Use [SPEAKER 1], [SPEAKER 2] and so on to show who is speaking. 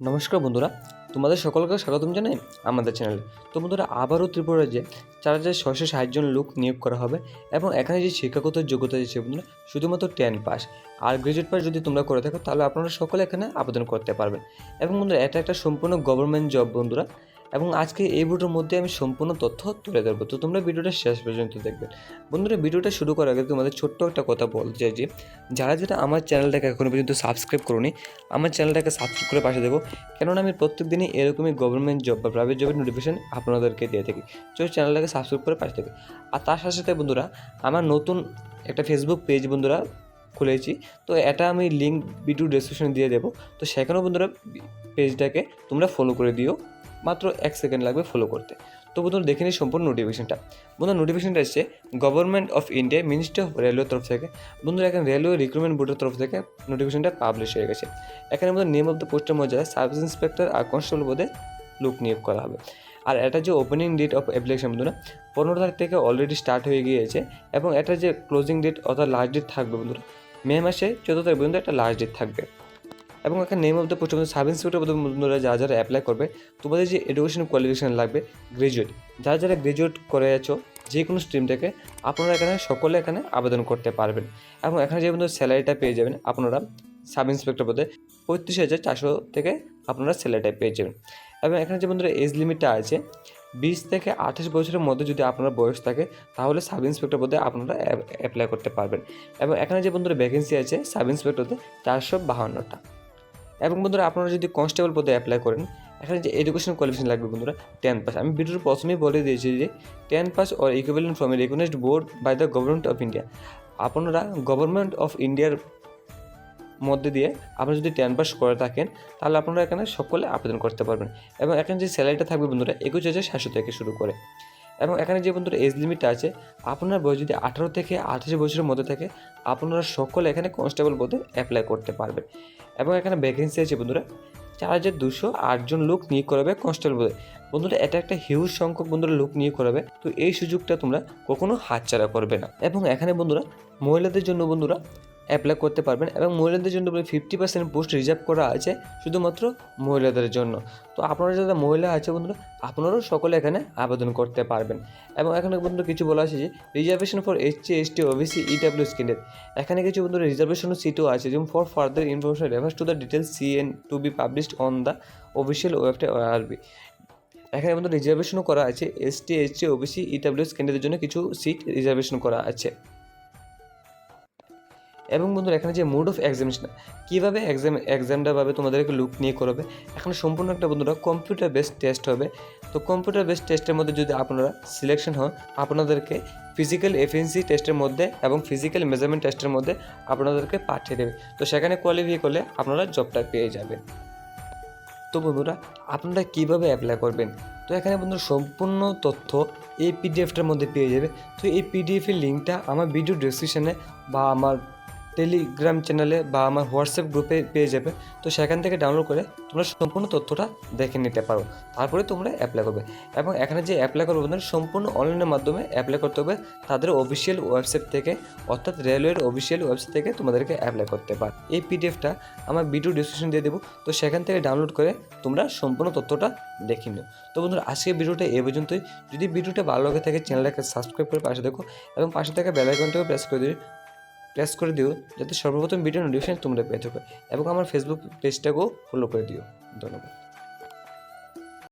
[SPEAKER 1] নমস্কার বন্ধুরা, তোমাদের সকলকে স্বাগতম জানাই আমাদের চ্যানেলে। তো বন্ধুরা, আবারও ত্রিপুরা রাজ্যে 4,660 জন লোক নিয়োগ করা হবে এবং এখানে যে শিক্ষাগত যোগ্যতা আছে বন্ধুরা শুধুমাত্র 10 পাস আর গ্রাজুয়েট পাস যদি তোমরা করে থাকো তাহলে আপনারা সকলে এখানে আবেদন করতে পারবেন। এবং বন্ধুরা, এটা একটা সম্পূর্ণ গভর্নমেন্ট জব বন্ধুরা। এবং আজকে এই ভিডিওর মধ্যে আমি সম্পূর্ণ তথ্য তুলে ধরবো, তো তোমরা ভিডিওটা শেষ পর্যন্ত দেখবেন। বন্ধুরা, ভিডিওটা শুরু করার আগে তোমাদের ছোট্ট একটা কথা বলতে চাই যে যারা আমার চ্যানেলটাকে এখনো পর্যন্ত সাবস্ক্রাইব করোনি, আমার চ্যানেলটাকে সাবস্ক্রাইব করে পাশে দেবো, কেননা আমি প্রত্যেক দিনই এরকমই গভর্নমেন্ট জব বা প্রাইভেট জবের নোটিফিকেশন আপনাদেরকে দিয়ে থাকি। তো চ্যানেলটাকে সাবস্ক্রাইব করে পাশে থাকি। আর তার সাথে সাথে বন্ধুরা, আমার নতুন একটা ফেসবুক পেজ বন্ধুরা খুলেছি, তো এটা আমি লিঙ্ক ভিডিও ডেসক্রিপশনে দিয়ে দেবো। তো সেখানেও বন্ধুরা পেজটাকে তোমরা ফলো করে দিও, মাত্র 1 সেকেন্ড লাগবে ফলো করতে। তো বন্ধুরা, দেখে নিই সম্পূর্ণ নোটিফিকেশনটা। বন্ধুরা, নোটিফিকেশনটা এসছে government of India, ministry of রেলওয়ের তরফ থেকে। বন্ধুরা, এখানে রেলওয়ে রিক্রুটমেন্ট বোর্ডের তরফ থেকে নোটিফিকেশনটা পাবলিশ হয়ে গেছে। এখানে আমাদের নেম অফ দ্য পোস্টের মধ্যে সার্ভিস ইন্সপেক্টর আর কনস্টেবল পদে লোক নিয়োগ করা হবে। আর এটা যে ওপেনিং ডেট অফ অ্যাপ্লিকেশন বন্ধুরা 15 তারিখ থেকে অলরেডি স্টার্ট হয়ে গিয়েছে, এবং এটা যে ক্লোজিং ডেট অর্থাৎ লাস্ট ডেট থাকবে বন্ধুরা মে মাসে 14 তারিখ পর্যন্ত একটা লাস্ট ডেট থাকবে। এবং এখানে name of the post sub inspector পদে বন্ধুরা যারা অ্যাপ্লাই করবে, তোমাদের যে এডুকেশন কোয়ালিফিকেশান লাগবে গ্রাজুয়েট, যারা গ্রাজুয়েট করে আছো যে কোনো স্ট্রিম থেকে, আপনারা এখানে সকলে এখানে আবেদন করতে পারবেন। এবং এখানে যে বন্ধু স্যালারিটা পেয়ে যাবেন আপনারা সাব ইন্সপেক্টর পদে 35,400 থেকে আপনারা স্যালারিটা পেয়ে যাবেন। এবং এখানে যে বন্ধুরা এজ লিমিটটা আছে 20 থেকে 28 বছরের মধ্যে যদি আপনার বয়স থাকে তাহলে সাব ইন্সপেক্টর পদে আপনারা অ্যাপ্লাই করতে পারবেন। এবং এখানে যে বন্ধুরা ভ্যাকেন্সি আছে সাব ইন্সপেক্টরতে 452টা। এবং বন্ধুরা, আপনারা যদি কনস্টেবল পদে অ্যাপ্লাই করেন, এখানে যে এডুকেশন কোয়ালিফিকেশন লাগবে বন্ধুরা 10 পাস। আমি ভিডিওর প্রথমেই বলে দিয়েছি যে 10 pass or equivalent from a recognised board by the government of India. আপনারা গভর্নমেন্ট অফ ইন্ডিয়ার মধ্যে দিয়ে আপনারা যদি 10 পাস করে থাকেন তাহলে আপনারা এখানে সকলে আবেদন করতে পারবেন। এবং এখানে যে স্যালারিটা থাকবে বন্ধুরা 21,700 থেকে শুরু করে। এবং এখানে যে বন্ধুরা এজ লিমিটটা আছে, আপনার বয়স যদি 18 থেকে 28 বছরের মধ্যে থাকে আপনারা সকলে এখানে কনস্টেবল পদে অ্যাপ্লাই করতে পারবেন। এবং এখানে ভ্যাকেন্সি আছে বন্ধুরা 4,208 জন লোক নিয়োগ করাবে কনস্টেবল পদে। বন্ধুরা, এটা একটা হিউজ সংখ্যক বন্ধুরা লোক নিয়োগ করাবে, তো এই সুযোগটা তোমরা কখনো হাতছাড়া করবে না। এবং এখানে বন্ধুরা মহিলাদের জন্য বন্ধুরা অ্যাপ্লাই করতে পারবেন, এবং মহিলাদের জন্য 50% পোস্ট রিজার্ভ করা আছে শুধুমাত্র মহিলাদের জন্য। তো আপনারা যারা মহিলা আছে বন্ধুরা আপনারাও সকলে এখানে আবেদন করতে পারবেন। এবং এখানে বন্ধুরা কিছু বলা আছে যে reservation for SC ST OBC EWS candidate. এখানে কিছু বন্ধুরা রিজার্ভেশন সিটও আছে, যেমন for further information refers to the details CN to be published on the official website ORB। এখানে বন্ধুরা রিজার্ভেশনও করা আছে ST SC OBC EWS ক্যান্ডিডেটের জন্য কিছু সিট রিজার্ভেশন করা আছে। এবং বন্ধুরা, এখানে যে মোড অফ এক্সামিনেশন, কীভাবে এক্সামটা ভাবে তোমাদেরকে লুক নিয়ে করবে, এখানে সম্পূর্ণ একটা বন্ধুরা কম্পিউটার বেসড টেস্ট হবে। তো কম্পিউটার বেসড টেস্টের মধ্যে যদি আপনারা সিলেকশন হন আপনাদেরকে ফিজিক্যাল এফিসিয়েন্সি টেস্টের মধ্যে এবং ফিজিক্যাল মেজারমেন্ট টেস্টের মধ্যে আপনাদেরকে পাঠিয়ে দেবে। তো সেখানে কোয়ালিফাই করলে আপনারা জবটা পেয়ে যাবেন। তো বন্ধুরা, আপনারা কীভাবে অ্যাপ্লাই করবেন, তো এখানে বন্ধুরা সম্পূর্ণ তথ্য এই PDFটার মধ্যে পেয়ে যাবে। তো এই PDFের লিঙ্কটা আমার ভিডিও ডেসক্রিপশনে বা আমার টেলিগ্রাম চ্যানেলে বা আমার হোয়াটসঅ্যাপ গ্রুপে পেয়ে যাবে। তো সেখান থেকে ডাউনলোড করে তোমরা সম্পূর্ণ তথ্যটা দেখে নিতে পারো, তারপরে তোমরা অ্যাপ্লাই করবে। এবং এখানে যে অ্যাপ্লাই করবে বন্ধুরা সম্পূর্ণ অনলাইনের মাধ্যমে অ্যাপ্লাই করতে হবে তাদের অফিসিয়াল ওয়েবসাইট থেকে, অর্থাৎ রেলওয়ের অফিসিয়াল ওয়েবসাইট থেকে তোমাদেরকে অ্যাপ্লাই করতে পার। এই PDFটা আমার ভিডিও ডিসক্রিপশন দিয়ে দেবো, তো সেখান থেকে ডাউনলোড করে তোমরা সম্পূর্ণ তথ্যটা দেখে নিও। তো বন্ধুরা, আজকের ভিডিওটা এই পর্যন্তই। যদি ভিডিওটা ভালো লাগে থাকে চ্যানেলটাকে সাবস্ক্রাইব করে পাশে দেখো, এবং পাশে থাকা বেল আইকনটাও প্রেস করে দিও যাতে সর্বপ্রথম ভিডিও নোটিফিকেশন তোমরা পেয়ে থাকো। এবং আমার ফেসবুক পেজটাকেও ফলো করে দিও। ধন্যবাদ।